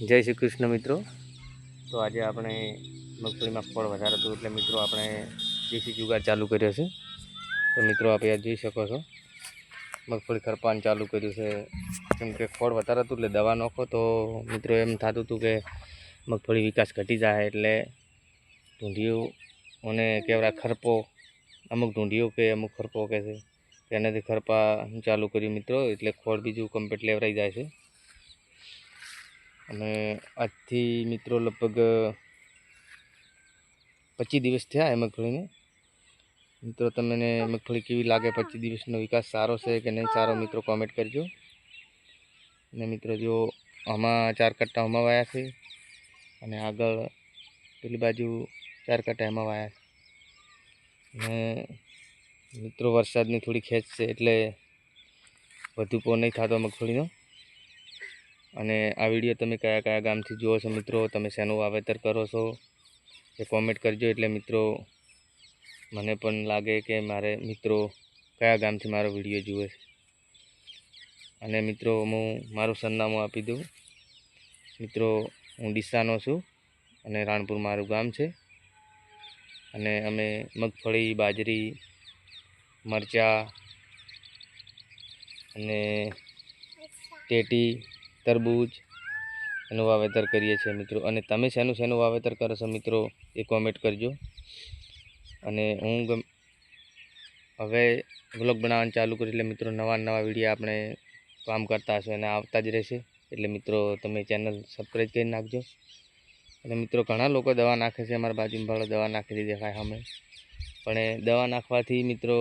જય શ્રી કૃષ્ણ મિત્રો। તો આજે આપણે મગફળીમાં ફળ વધારે હતું એટલે મિત્રો આપણે દેશી જુગાડ ચાલુ કર્યો છે। તો મિત્રો આપ આ જોઈ શકો છો મગફળી ખરપાન ચાલુ કર્યું છે, કેમ કે ફળ વધારે હતું એટલે દવા નાખો તો મિત્રો એમ થતું હતું કે મગફળી વિકાસ ઘટી જાય એટલે ઢૂંઢીઓ અને કેવડા ખરપો અમુક ઢૂંઢીઓ કે અમુક ખરપો કહે છે તેનાથી ખરપા ચાલુ કર્યું મિત્રો, એટલે ખોળ બીજું કમ્પ્લીટ લેવરાઈ જાય છે। અને આજથી મિત્રો લગભગ 25 દિવસ થયા એ મગફળીને। મિત્રો તમને મગફળી કેવી લાગે, 25 દિવસનો વિકાસ સારો છે કે નહીં સારો મિત્રો કોમેન્ટ કરજો। અને મિત્રો જો આમાં 4 કટ્ટા આમાં વાયા છે અને આગળ પેલી બાજુ 4 કટ્ટા એમાં વાયા છે। અને મિત્રો વરસાદની થોડી ખેંચ છે એટલે વધુ પો નહીં થતો મગફળીનો। અને આ વિડીયો તમે કયા કયા ગામથી જુઓ છો મિત્રો, તમે શેનું વાવેતર કરો છો એ કોમેન્ટ કરજો, એટલે મિત્રો મને પણ લાગે કે મારે મિત્રો કયા ગામથી મારો વિડીયો જુએ છે। અને મિત્રો હું મારું સરનામું આપી દઉં મિત્રો, હું ડીસાનો છું અને રાણપુર મારું ગામ છે। અને અમે મગફળી, બાજરી, મરચાં અને ટેટી, તરબૂચ એનું વાવેતર કરીએ છીએ મિત્રો। અને તમે શેનું વાવેતર કરો છો મિત્રો એ કોમેન્ટ કરજો। અને હું હવે વ્લોગ બનાવવાનું ચાલુ કર્યું એટલે મિત્રો નવા વિડીયો આપણે કામ કરતા હશે અને આવતા જ રહેશે, એટલે મિત્રો તમે ચેનલ સબસ્ક્રાઈબ કરી નાખજો। અને મિત્રો ઘણા લોકો દવા નાખે છે, અમારા બાજુમાં ભાડો દવા નાખી દેખાય અમે, પણ એ દવા નાખવાથી મિત્રો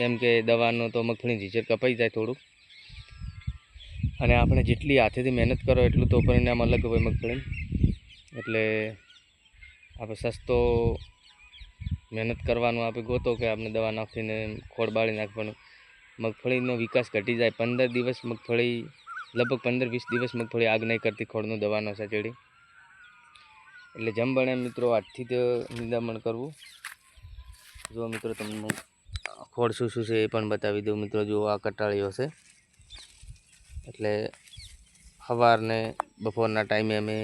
એમ કે દવાનો તો મગફળી ઝીઝર કપાઈ જાય થોડુંક, અને આપણે જેટલી હાથેથી મહેનત કરો એટલું તો પરિણામ અલગ હોય મગફળી। એટલે આપણે સસ્તો મહેનત કરવાનું આપણે ગોતો કે આપણે દવા નાખીને ખોળ બાળી નાખવાનું, મગફળીનો વિકાસ ઘટી જાય। 15 દિવસ મગફળી, લગભગ 15-20 દિવસ મગફળી આગ નહીં કરતી ખોળનું દવાનો સચેડી, એટલે જેમ બને મિત્રો આજથી જ નિંદામણ કરવું। જો મિત્રો તમને ખોળ શું છે એ પણ બતાવી દઉં મિત્રો। જો આ કટાળીઓ છે, એટલે સવારને બપોરના ટાઈમે અમે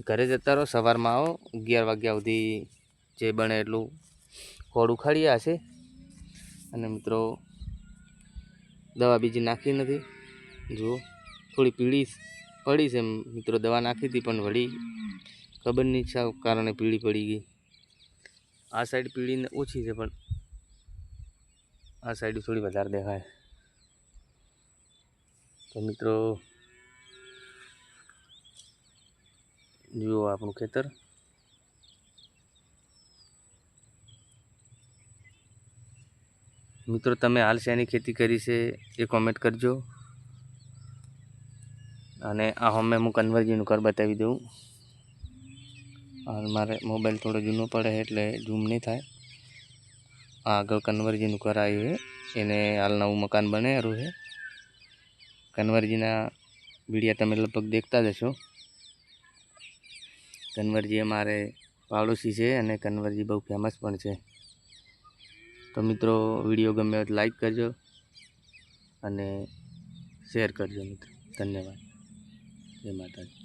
ઘરે જતા રહો, સવારમાં આવો 11 વાગ્યા સુધી જે બને એટલું ખોળ ઉખાડી હશે। અને મિત્રો દવા બીજી નાખી નથી, જુઓ થોડી પીળી પડી છે મિત્રો, દવા નાખી હતી પણ વળી ખબર નહીં શા કારણે પીળી પડી ગઈ। આ સાઈડ પીળી ઓછી છે પણ આ સાઈડ થોડી વધારે દેખાય। તો મિત્રો જુઓ આપણું ખેતર, મિત્રો તમે હાલ શેની ખેતી કરી છે એ કોમેન્ટ કરજો। અને આ હમે હું કન્વરજીનું ઘર બતાવી દઉં। હાલ મારે મોબાઈલ થોડો જૂનો પડે એટલે ઝૂમ નહીં થાય। આ આગળ કન્વરજીનું ઘર આવ્યું છે, એને હાલ નવું મકાન બનાવ્યું છે। કન્વરજીના વિડીયા તમે લગભગ દેખતા જ હશો। કન્વરજી અમારે પાડોશી છે અને કન્વરજી બહુ ફેમસ પણ છે। તો મિત્રો વિડીયો ગમે તો લાઈક કરજો અને શેર કરજો મિત્રો। ધન્યવાદ, જય માતાજી।